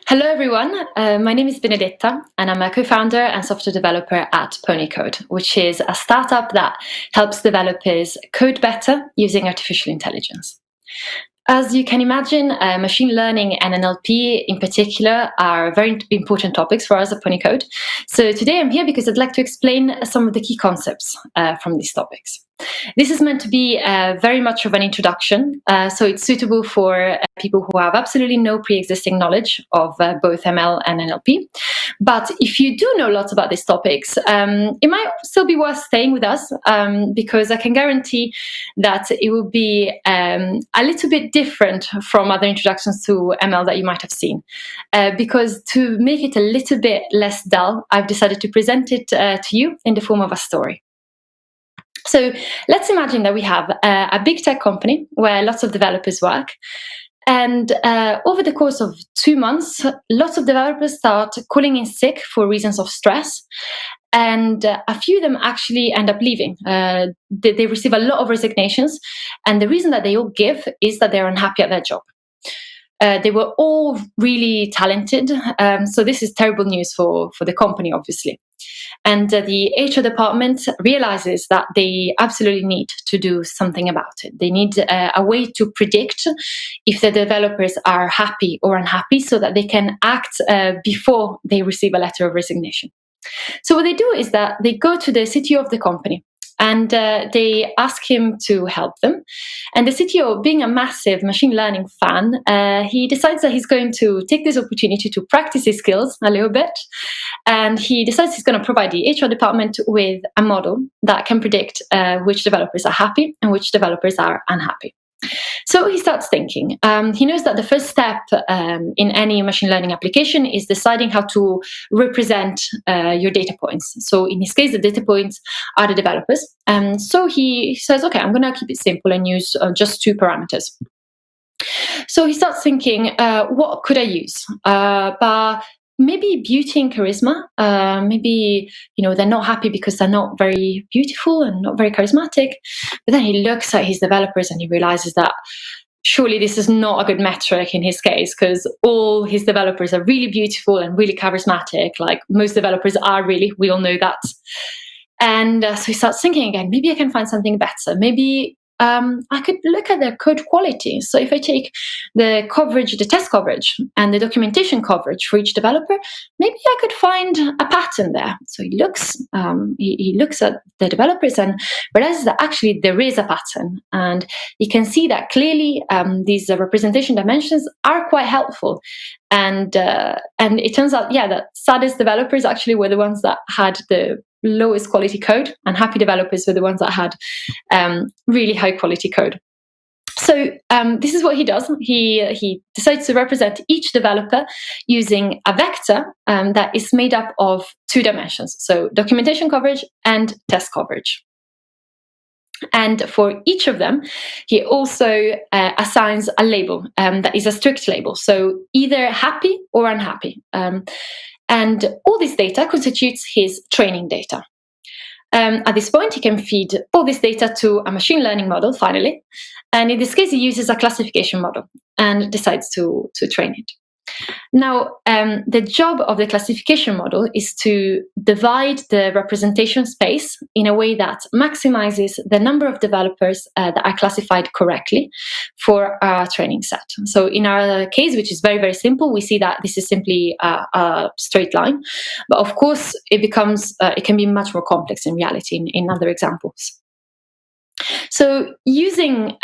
Hello, everyone. My name is Benedetta, and I'm a co-founder and software developer at Ponicode, which is a startup that helps developers code better using artificial intelligence. As you can imagine, machine learning and NLP in particular are very important topics for us at Ponicode. So today I'm here because I'd like to explain some of the key concepts from these topics. This is meant to be very much of an introduction, so it's suitable for people who have absolutely no pre-existing knowledge of both ML and NLP. But if you do know lots about these topics, it might still be worth staying with us because I can guarantee that it will be a little bit different from other introductions to ML that you might have seen. Because to make it a little bit less dull, I've decided to present it to you in the form of a story. So let's imagine that we have a big tech company where lots of developers work. And over the course of 2 months, lots of developers start calling in sick for reasons of stress. And a few of them actually end up leaving. They receive a lot of resignations. And the reason that they all give is that they're unhappy at their job. They were all really talented. So this is terrible news for the company, obviously. And the HR department realizes that they absolutely need to do something about it. They need a way to predict if the developers are happy or unhappy so that they can act before they receive a letter of resignation. So what they do is that they go to the CTO of the company and they ask him to help them. And the CTO, being a massive machine learning fan, he decides that he's going to take this opportunity to practice his skills a little bit. And he decides he's going to provide the HR department with a model that can predict which developers are happy and which developers are unhappy. So he starts thinking. He knows that the first step in any machine learning application is deciding how to represent your data points. So in this case, the data points are the developers. So he says, okay, I'm going to keep it simple and use just 2 parameters. So he starts thinking, what could I use? But maybe beauty and charisma. Maybe, they're not happy because they're not very beautiful and not very charismatic. But then he looks at his developers and he realizes that surely this is not a good metric in his case because all his developers are really beautiful and really charismatic. Like most developers are really, we all know that. And so he starts thinking again, maybe I can find something better. Maybe I could look at their code quality. So if I take the coverage, the test coverage, and the documentation coverage for each developer, maybe I could find a pattern there. So he looks at the developers and realizes that actually there is a pattern, and you can see that clearly these representation dimensions are quite helpful. And it turns out, that saddest developers actually were the ones that had the lowest quality code, and happy developers were the ones that had really high quality code. So this is what he does. He decides to represent each developer using a vector that is made up of 2 dimensions, so documentation coverage and test coverage. And for each of them, he also assigns a label that is a strict label, so either happy or unhappy. And all this data constitutes his training data. At this point, he can feed all this data to a machine learning model, finally. And in this case, he uses a classification model and decides to train it. Now, the job of the classification model is to divide the representation space in a way that maximizes the number of developers that are classified correctly for our training set. So in our case, which is very, very simple, we see that this is simply a straight line. But of course, it can be much more complex in reality in other examples. So using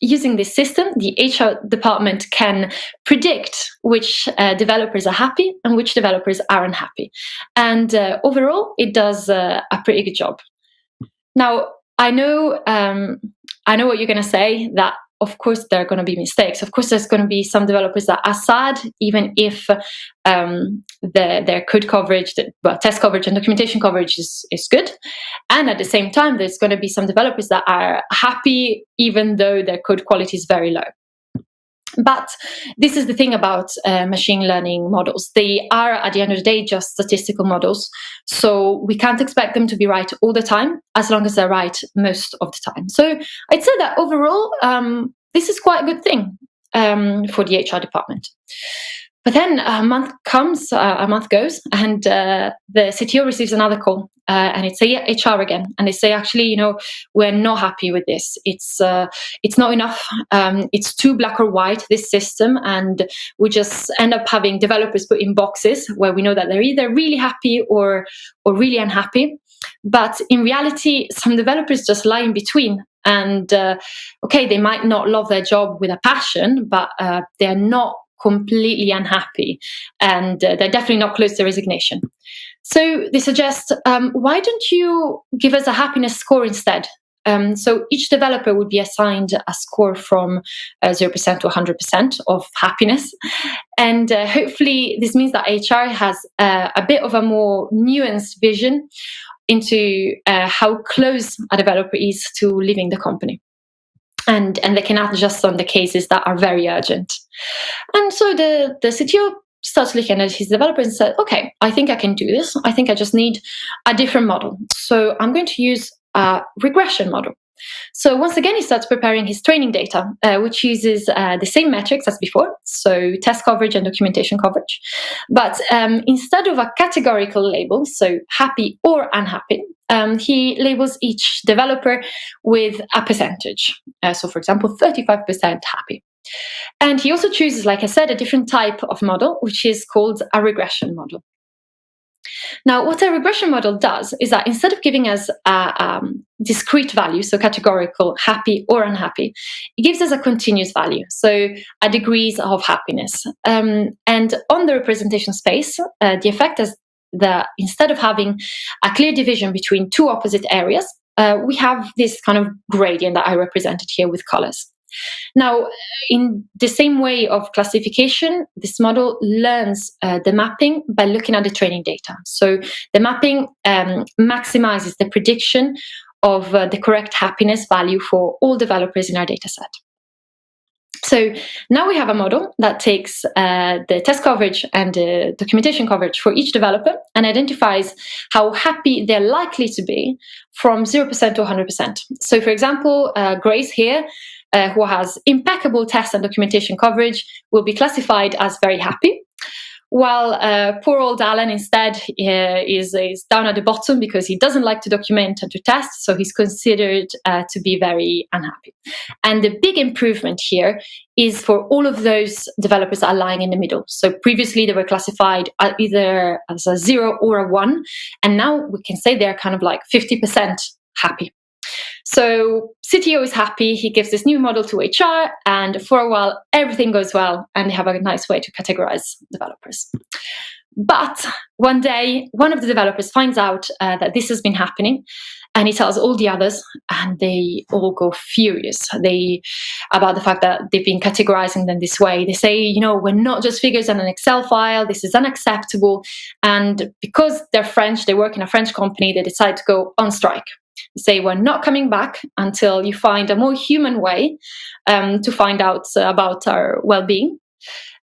this system, the HR department can predict which developers are happy and which developers are unhappy. And overall, it does a pretty good job. Now, I know what you're going to say, that of course there are going to be mistakes. Of course, there's going to be some developers that are sad, even if their code coverage, test coverage and documentation coverage is good. And at the same time, there's going to be some developers that are happy, even though their code quality is very low. But this is the thing about machine learning models. They are, at the end of the day, just statistical models. So we can't expect them to be right all the time, as long as they're right most of the time. So I'd say that overall, this is quite a good thing for the HR department. But then a month goes, and the CTO receives another call, and it's HR again, and they say, actually, we're not happy with this. It's not enough. It's too black or white, this system, and we just end up having developers put in boxes where we know that they're either really happy or really unhappy. But in reality, some developers just lie in between. And they might not love their job with a passion, but they're not completely unhappy, and they're definitely not close to resignation. So they suggest, why don't you give us a happiness score instead? So each developer would be assigned a score from 0% to 100% of happiness. And hopefully this means that HR has a bit of a more nuanced vision into how close a developer is to leaving the company. And they can adjust on the cases that are very urgent. And so the CTO starts looking at his developer and said, okay, I think I can do this. I think I just need a different model. So I'm going to use a regression model. So once again, he starts preparing his training data, which uses the same metrics as before, so test coverage and documentation coverage. But instead of a categorical label, so happy or unhappy, he labels each developer with a percentage. So for example, 35% happy. And he also chooses, like I said, a different type of model, which is called a regression model. Now, what a regression model does is that instead of giving us a discrete value, so categorical, happy or unhappy, it gives us a continuous value, so a degrees of happiness. And on the representation space, the effect is that instead of having a clear division between two opposite areas, we have this kind of gradient that I represented here with colors. Now, in the same way of classification, this model learns the mapping by looking at the training data. So the mapping maximizes the prediction of the correct happiness value for all developers in our data set. So now we have a model that takes the test coverage and the documentation coverage for each developer and identifies how happy they're likely to be from 0% to 100%. So for example, Grace here, who has impeccable test and documentation coverage, will be classified as very happy, while poor old Alan instead is down at the bottom because he doesn't like to document and to test, so he's considered to be very unhappy. And the big improvement here is for all of those developers that are lying in the middle. So previously they were classified either as a 0 or a 1, and now we can say they're kind of like 50% happy. So CTO is happy, he gives this new model to HR, and for a while everything goes well and they have a nice way to categorize developers. But one day, one of the developers finds out that this has been happening, and he tells all the others, and they all go furious about the fact that they've been categorizing them this way. They say, we're not just figures on an Excel file, this is unacceptable. And because they're French, they work in a French company, they decide to go on strike. Say we're not coming back until you find a more human way to find out about our well-being.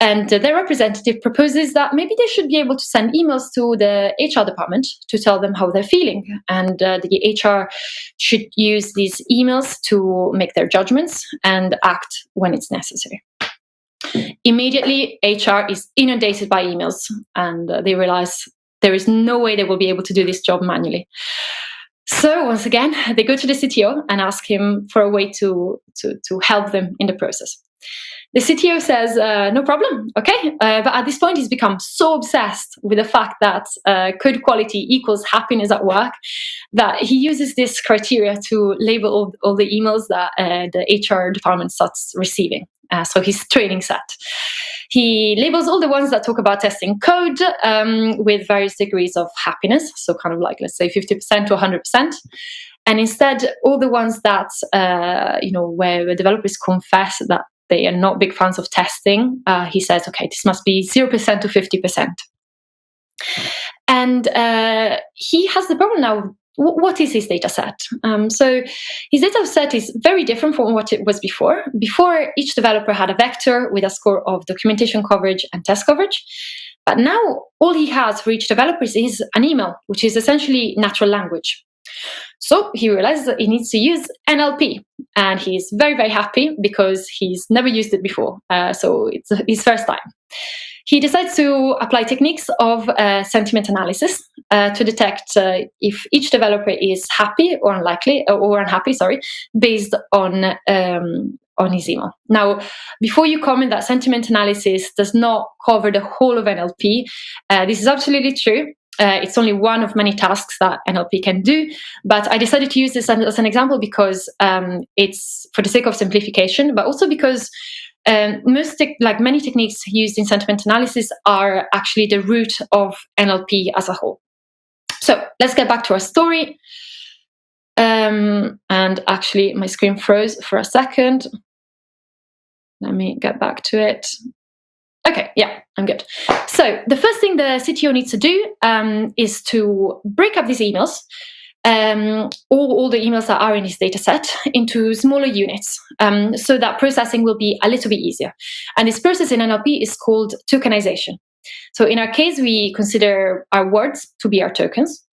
And their representative proposes that maybe they should be able to send emails to the HR department to tell them how they're feeling. And the HR should use these emails to make their judgments and act when it's necessary. Immediately, HR is inundated by emails, and they realize there is no way they will be able to do this job manually. So once again, they go to the CTO and ask him for a way to help them in the process. The CTO says, no problem, okay. But at this point, he's become so obsessed with the fact that code quality equals happiness at work that he uses this criteria to label all the emails that the HR department starts receiving. So his training set. He labels all the ones that talk about testing code with various degrees of happiness. So kind of like, let's say 50% to 100%. And instead, all the ones that, where the developers confess that they are not big fans of testing, he says, okay, this must be 0% to 50%. And he has the problem now. What is his data set? So his data set is very different from what it was before. Before, each developer had a vector with a score of documentation coverage and test coverage. But now all he has for each developer is an email, which is essentially natural language. So he realizes that he needs to use NLP, and he's very, very happy because he's never used it before. So it's his first time. He decides to apply techniques of sentiment analysis to detect if each developer is happy or unhappy, based on his email. Now, before you comment that sentiment analysis does not cover the whole of NLP, this is absolutely true. It's only one of many tasks that NLP can do, but I decided to use this as an example because it's for the sake of simplification, but also because many techniques used in sentiment analysis are actually the root of NLP as a whole. So let's get back to our story. And actually, my screen froze for a second. Let me get back to it. Okay, yeah, I'm good. So the first thing the CTO needs to do is to break up these emails, all the emails that are in his data set, into smaller units, so that processing will be a little bit easier. And this process in NLP is called tokenization. So in our case, we consider our words to be our tokens,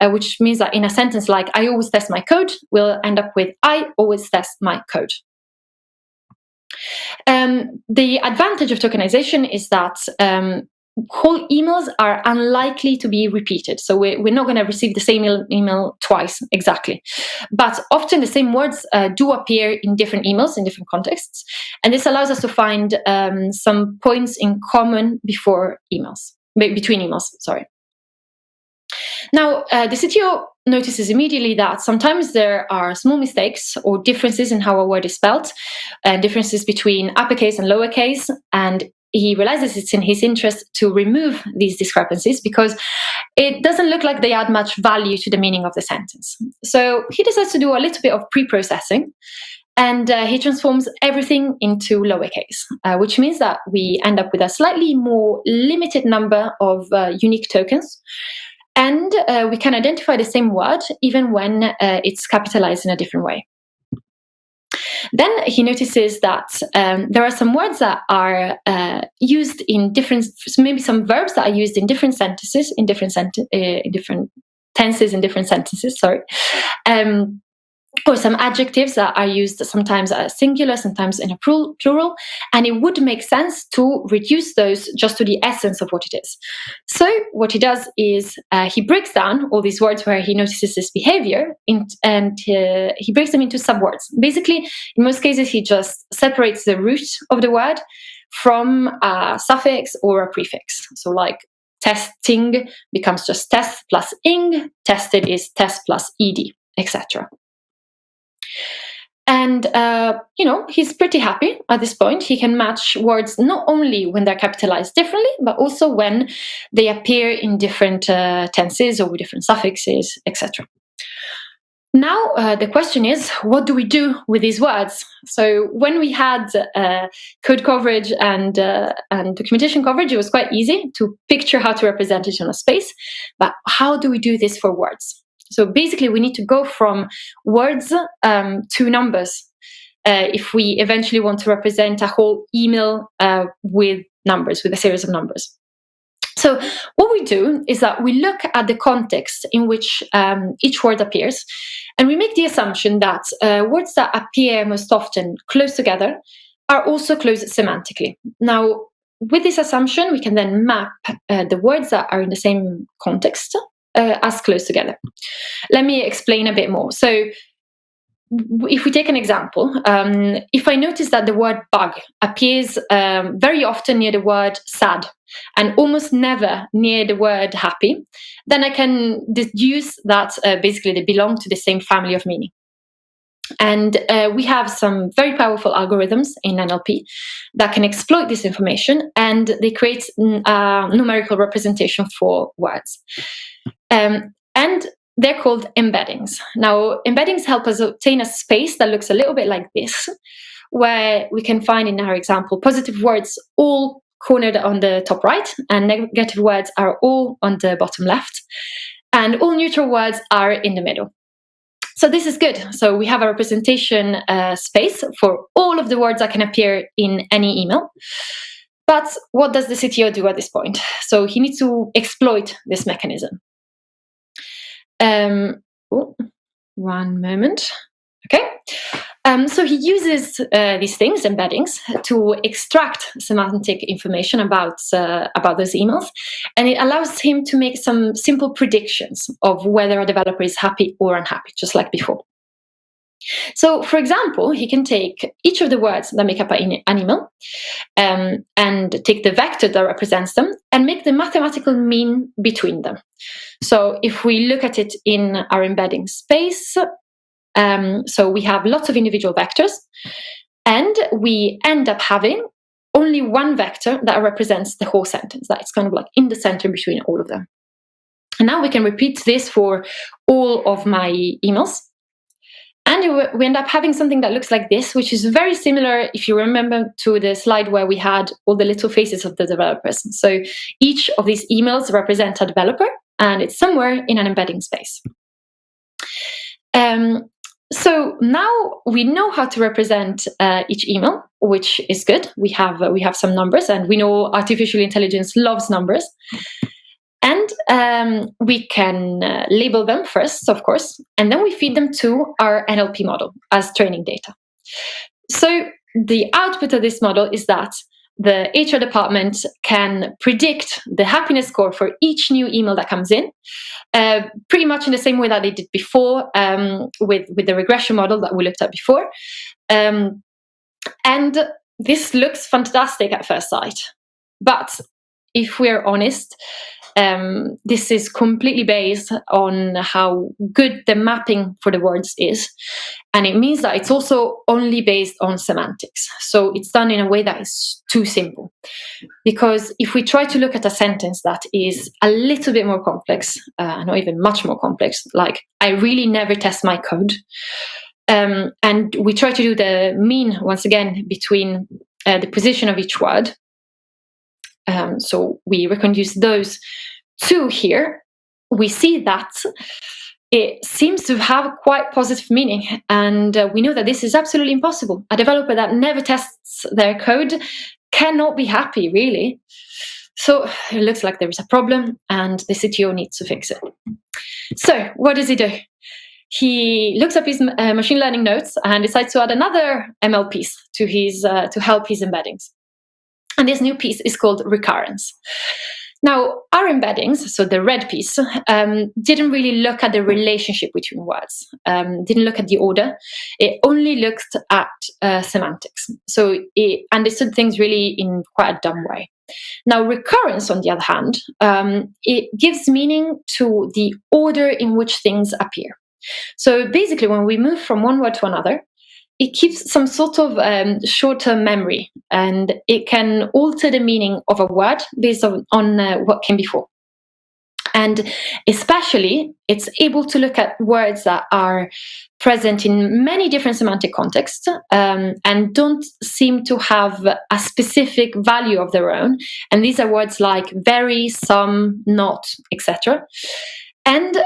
which means that in a sentence like, I always test my code, we'll end up with, I always test my code. The advantage of tokenization is that whole emails are unlikely to be repeated. So we're not going to receive the same email twice exactly. But often the same words do appear in different emails, in different contexts. And this allows us to find some points in common between emails. Now, the CTO notices immediately that sometimes there are small mistakes or differences in how a word is spelled, and differences between uppercase and lowercase, and he realizes it's in his interest to remove these discrepancies because it doesn't look like they add much value to the meaning of the sentence. So he decides to do a little bit of pre-processing, and he transforms everything into lowercase, which means that we end up with a slightly more limited number of unique tokens. And we can identify the same word even when it's capitalized in a different way. Then he notices that there are some words that are used in different, maybe some verbs that are used in different sentences, in different tenses, in different sentences. Or some adjectives that are used sometimes as singular, sometimes in a plural, and it would make sense to reduce those just to the essence of what it is. So what he does is he breaks down all these words where he notices this behavior, and he breaks them into subwords. Basically, in most cases, he just separates the root of the word from a suffix or a prefix. So like testing becomes just test plus ing, tested is test plus ed, etc. And, he's pretty happy at this point. He can match words not only when they're capitalized differently, but also when they appear in different tenses or with different suffixes, etc. Now, the question is, what do we do with these words? So when we had code coverage and documentation coverage, it was quite easy to picture how to represent it on a space. But how do we do this for words? So basically, we need to go from words to numbers if we eventually want to represent a whole email with numbers, with a series of numbers. So what we do is that we look at the context in which each word appears, and we make the assumption that words that appear most often close together are also close semantically. Now, with this assumption, we can then map the words that are in the same context as close together. Let me explain a bit more. So if we take an example, if I notice that the word bug appears very often near the word sad and almost never near the word happy, then I can deduce that basically they belong to the same family of meaning. And we have some very powerful algorithms in NLP that can exploit this information, and they create numerical representation for words. And they're called embeddings. Now, embeddings help us obtain a space that looks a little bit like this, where we can find, in our example, positive words all cornered on the top right, and negative words are all on the bottom left, and all neutral words are in the middle. So this is good. So we have a representation space for all of the words that can appear in any email. But what does the CTO do at this point? So he needs to exploit this mechanism. Oh, one moment. Okay. So he uses these things, embeddings, to extract semantic information about those emails, and it allows him to make some simple predictions of whether a developer is happy or unhappy, just like before. So, for example, he can take each of the words that make up an email and take the vector that represents them and make the mathematical mean between them. So if we look at it in our embedding space, so we have lots of individual vectors, and we end up having only one vector that represents the whole sentence. That it's kind of like in the center between all of them. And now we can repeat this for all of my emails. And we end up having something that looks like this, which is very similar, if you remember, to the slide where we had all the little faces of the developers. So each of these emails represents a developer, and it's somewhere in an embedding space. So now we know how to represent each email, which is good. We have some numbers, and we know artificial intelligence loves numbers. And we can label them first, of course, and then we feed them to our NLP model as training data. So the output of this model is that the HR department can predict the happiness score for each new email that comes in, pretty much in the same way that they did before with the regression model that we looked at before. And this looks fantastic at first sight. But if we're honest, this is completely based on how good the mapping for the words is. And it means that it's also only based on semantics. So it's done in a way that is too simple. Because if we try to look at a sentence that is a little bit more complex, not even much more complex, like, I really never test my code. And we try to do the mean, once again, between the position of each word. So we reconduce those two here. We see that it seems to have quite positive meaning, and we know that this is absolutely impossible. A developer that never tests their code cannot be happy, really. So it looks like there is a problem, and the CTO needs to fix it. So what does he do? He looks up his machine learning notes and decides to add another ML piece to to help his embeddings. And this new piece is called recurrence. Now, our embeddings, so the red piece, didn't really look at the relationship between words, didn't look at the order. It only looked at semantics. So it understood things really in quite a dumb way. Now, recurrence, on the other hand, it gives meaning to the order in which things appear. So basically, when we move from one word to another, it keeps some sort of short-term memory, and it can alter the meaning of a word based on what came before. And especially, it's able to look at words that are present in many different semantic contexts and don't seem to have a specific value of their own. And these are words like very, some, not, etc. And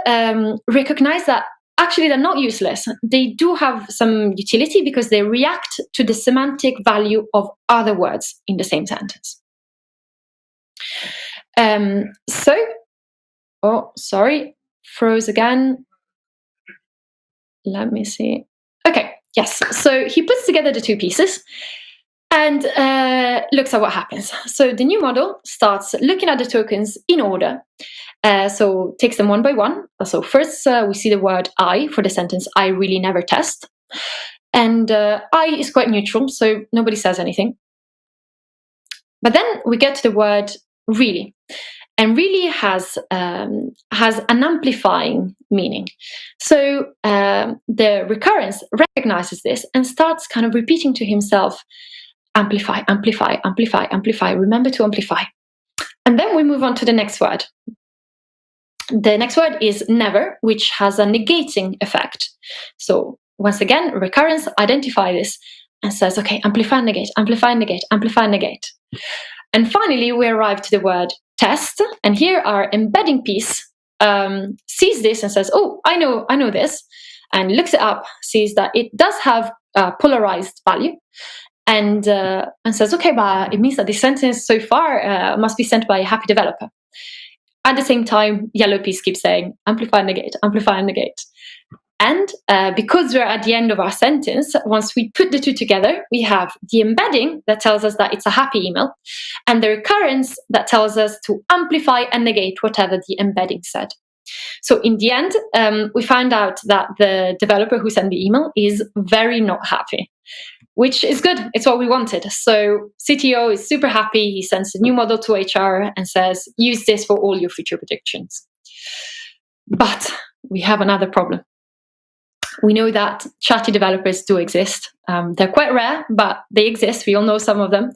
recognize that actually they're not useless. They do have some utility because they react to the semantic value of other words in the same sentence. Froze again. Let me see. Okay, yes. So he puts together the two pieces and looks at what happens. So the new model starts looking at the tokens in order. So takes them one by one. So first we see the word I for the sentence, I really never test. And I is quite neutral, so nobody says anything. But then we get to the word really. And really has an amplifying meaning. So the recurrence recognizes this and starts kind of repeating to himself, amplify, amplify, amplify, amplify, remember to amplify. And then we move on to the next word. The next word is never, which has a negating effect. So once again, recurrence identifies this and says, okay, amplify, negate, amplify, negate, amplify, negate. And finally, we arrive to the word test. And here our embedding piece sees this and says, oh, I know this, and looks it up, sees that it does have a polarized value, and says, okay, but it means that this sentence so far must be sent by a happy developer. At the same time, yellow piece keeps saying, amplify, negate, amplify, negate. And because we're at the end of our sentence, once we put the two together, we have the embedding that tells us that it's a happy email, and the recurrence that tells us to amplify and negate whatever the embedding said. So in the end, we find out that the developer who sent the email is very not happy, which is good. It's what we wanted. So CTO is super happy. He sends a new model to HR and says, use this for all your future predictions. But we have another problem. We know that chatty developers do exist. They're quite rare, but they exist. We all know some of them.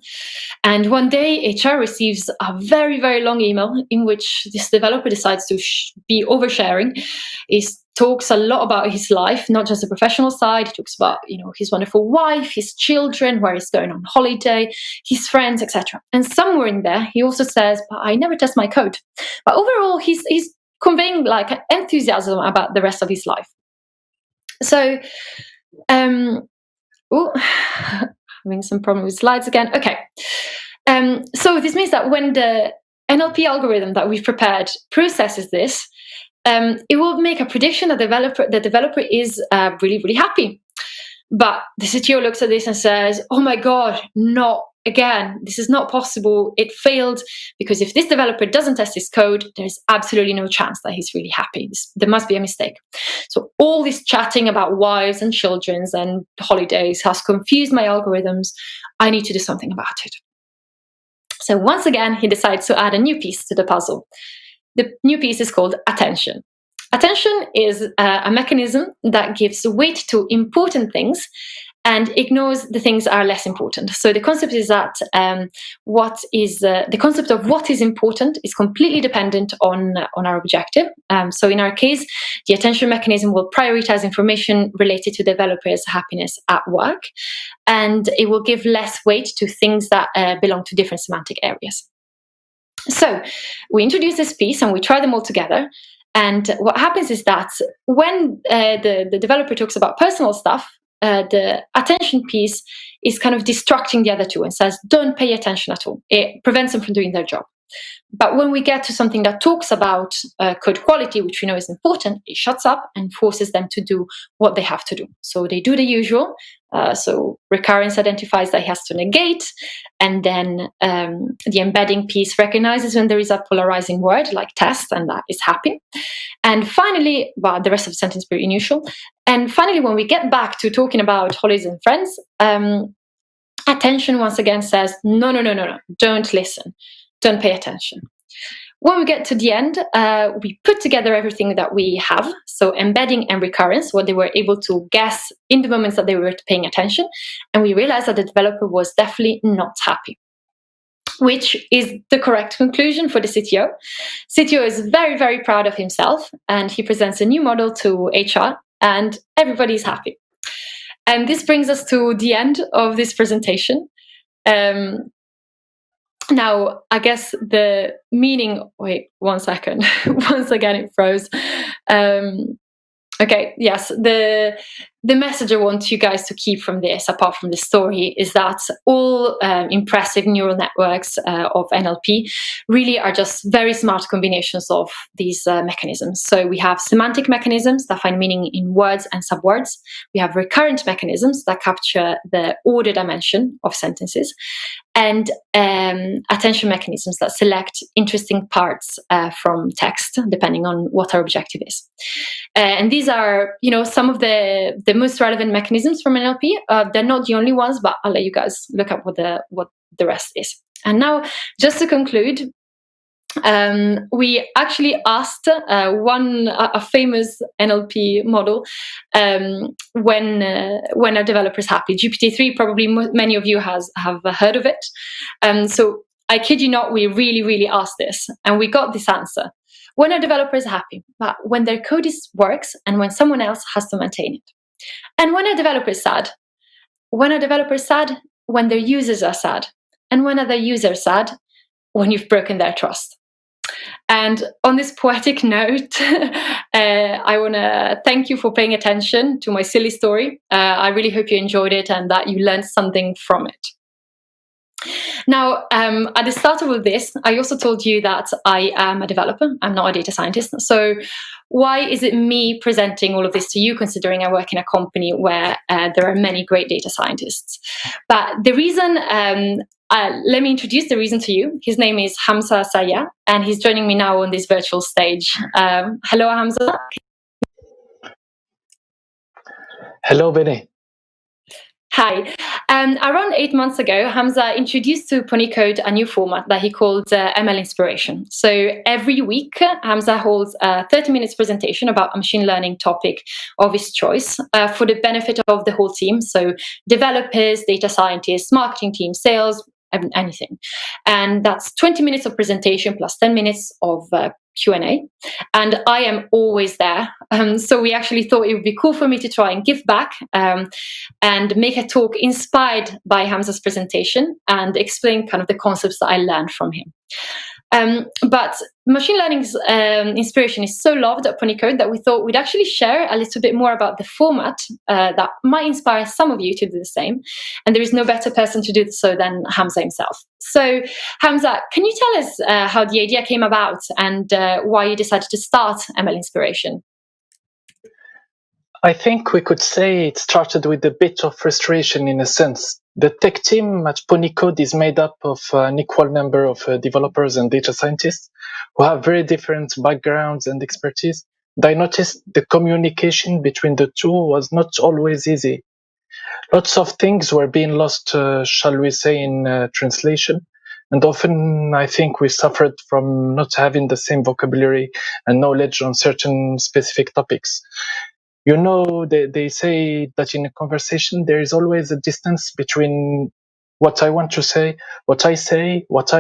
And one day, HR receives a very, very long email in which this developer decides to be oversharing. He talks a lot about his life, not just the professional side. He talks about, his wonderful wife, his children, where he's going on holiday, his friends, etc. And somewhere in there, he also says, "But I never test my code." But overall, he's conveying like enthusiasm about the rest of his life. So, having some problem with slides again. Okay. So this means that when the NLP algorithm that we've prepared processes this, it will make a prediction that the developer is really, really happy. But the CTO looks at this and says, "Oh my God, not again. This is not possible. It failed, because if this developer doesn't test his code, there's absolutely no chance that he's really happy. There must be a mistake." So all this chatting about wives and children and holidays has confused my algorithms. I need to do something about it. So once again, he decides to add a new piece to the puzzle. The new piece is called attention. Attention is a mechanism that gives weight to important things and ignores the things that are less important. So the concept is that the concept of what is important is completely dependent on our objective. So in our case, the attention mechanism will prioritize information related to developers' happiness at work, and it will give less weight to things that belong to different semantic areas. So we introduce this piece and we try them all together. And what happens is that when the developer talks about personal stuff, the attention piece is kind of distracting the other two and says, don't pay attention at all. It prevents them from doing their job. But when we get to something that talks about code quality, which we know is important, it shuts up and forces them to do what they have to do. So they do the usual. So recurrence identifies that he has to negate, and then the embedding piece recognizes when there is a polarizing word like test, and that is happy. And finally, well, the rest of the sentence is pretty unusual. And finally, when we get back to talking about holidays and friends, attention once again says, no, don't listen. Don't pay attention. When we get to the end, we put together everything that we have, so embedding and recurrence, what they were able to guess in the moments that they were paying attention, and we realized that the developer was definitely not happy, which is the correct conclusion for the CTO. CTO is very, very proud of himself, and he presents a new model to HR, and everybody's happy. And this brings us to the end of this presentation. Now, I guess the meaning... Wait, 1 second. Once again, it froze. Okay, yes. The message I want you guys to keep from this, apart from the story, is that all impressive neural networks of NLP really are just very smart combinations of these mechanisms. So we have semantic mechanisms that find meaning in words and subwords. We have recurrent mechanisms that capture the order dimension of sentences, and attention mechanisms that select interesting parts from text, depending on what our objective is. And these are, some of the most relevant mechanisms from NLP. They're not the only ones, but I'll let you guys look up what the rest is. And now, just to conclude, we actually asked a famous NLP model when a developer is happy. GPT-3, probably many of you have heard of it. So I kid you not, we really, really asked this, and we got this answer. When a developer is happy, but when their code works and when someone else has to maintain it. And when a developer is sad. When a developer is sad, when their users are sad. And when other users are sad, when you've broken their trust. And on this poetic note, I want to thank you for paying attention to my silly story. I really hope you enjoyed it and that you learned something from it. Now, at the start of all this, I also told you that I am a developer. I'm not a data scientist. So why is it me presenting all of this to you, considering I work in a company where there are many great data scientists? But the reason, let me introduce the reason to you. His name is Hamza Sayah, and he's joining me now on this virtual stage. Hello, Hamza. Hello, Benny. Hi. Around 8 months ago, Hamza introduced to Ponicode a new format that he called ML Inspiration. So every week, Hamza holds a 30 minutes presentation about a machine learning topic of his choice for the benefit of the whole team. So developers, data scientists, marketing team, sales, anything. And that's 20 minutes of presentation plus 10 minutes of Q&A. And I am always there. So we actually thought it would be cool for me to try and give back and make a talk inspired by Hamza's presentation and explain kind of the concepts that I learned from him. But machine learning's inspiration is so loved at Ponicode that we thought we'd actually share a little bit more about the format that might inspire some of you to do the same. And there is no better person to do so than Hamza himself. So, Hamza, can you tell us how the idea came about and why you decided to start ML Inspiration? I think we could say it started with a bit of frustration in a sense. The tech team at Ponicode is made up of an equal number of developers and data scientists who have very different backgrounds and expertise. And I noticed the communication between the two was not always easy. Lots of things were being lost, shall we say, in translation. And often I think we suffered from not having the same vocabulary and knowledge on certain specific topics. You know, they say that in a conversation, there is always a distance between what I want to say, what I say, what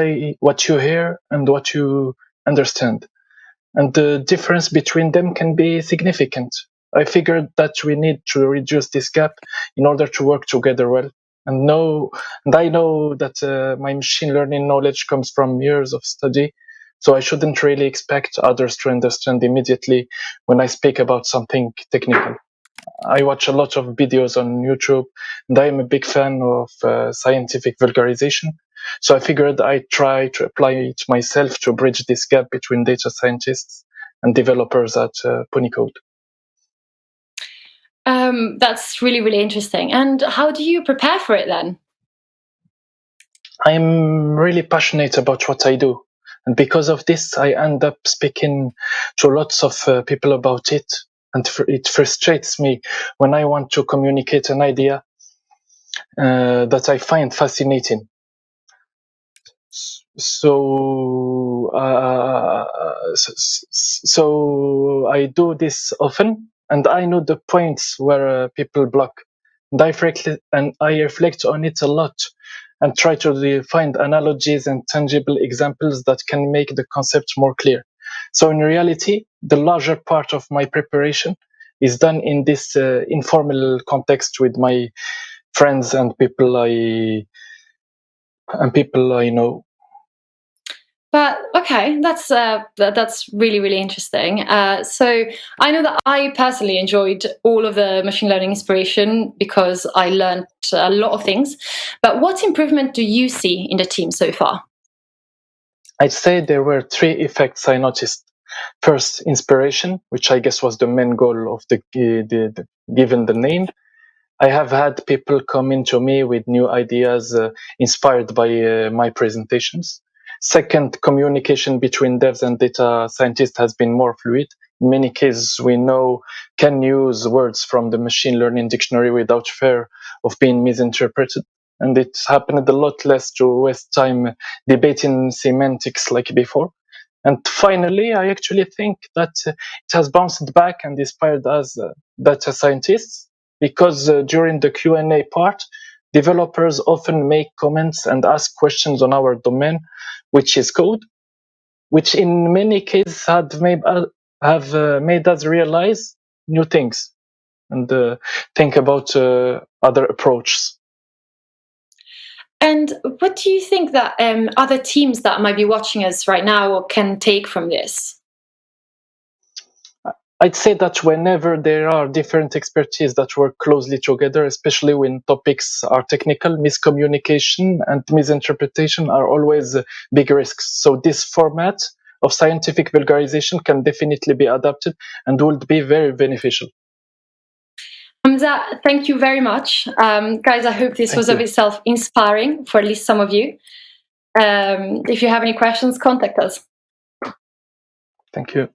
you hear, and what you understand. And the difference between them can be significant. I figured that we need to reduce this gap in order to work together well. And I know that my machine learning knowledge comes from years of study, so I shouldn't really expect others to understand immediately when I speak about something technical. I watch a lot of videos on YouTube, and I am a big fan of scientific vulgarization. So I figured I'd try to apply it myself to bridge this gap between data scientists and developers at Ponicode. That's really, really interesting. And how do you prepare for it then? I'm really passionate about what I do. And because of this, I end up speaking to lots of people about it. And it frustrates me when I want to communicate an idea that I find fascinating. So I do this often, and I know the points where people block, and I reflect on it a lot, and try to find analogies and tangible examples that can make the concept more clear. So in reality, the larger part of my preparation is done in this informal context with my friends and people I know. But okay, that's really, really interesting. So I know that I personally enjoyed all of the machine learning inspiration because I learned a lot of things. But what improvement do you see in the team so far? I'd say there were three effects I noticed. First, inspiration, which I guess was the main goal of the given the name. I have had people come into me with new ideas inspired by my presentations. Second, communication between devs and data scientists has been more fluid. In many cases, we now can use words from the machine learning dictionary without fear of being misinterpreted. And it's happened a lot less to waste time debating semantics like before. And finally, I actually think that it has bounced back and inspired us data scientists because during the Q&A part, developers often make comments and ask questions on our domain, which is code, which in many cases have made us realize new things and think about other approaches. And what do you think that other teams that might be watching us right now can take from this? I'd say that whenever there are different expertise that work closely together, especially when topics are technical, miscommunication and misinterpretation are always big risks. So this format of scientific vulgarization can definitely be adapted and would be very beneficial. Hamza, thank you very much. Guys, I hope this was of itself inspiring for at least some of you. If you have any questions, contact us. Thank you.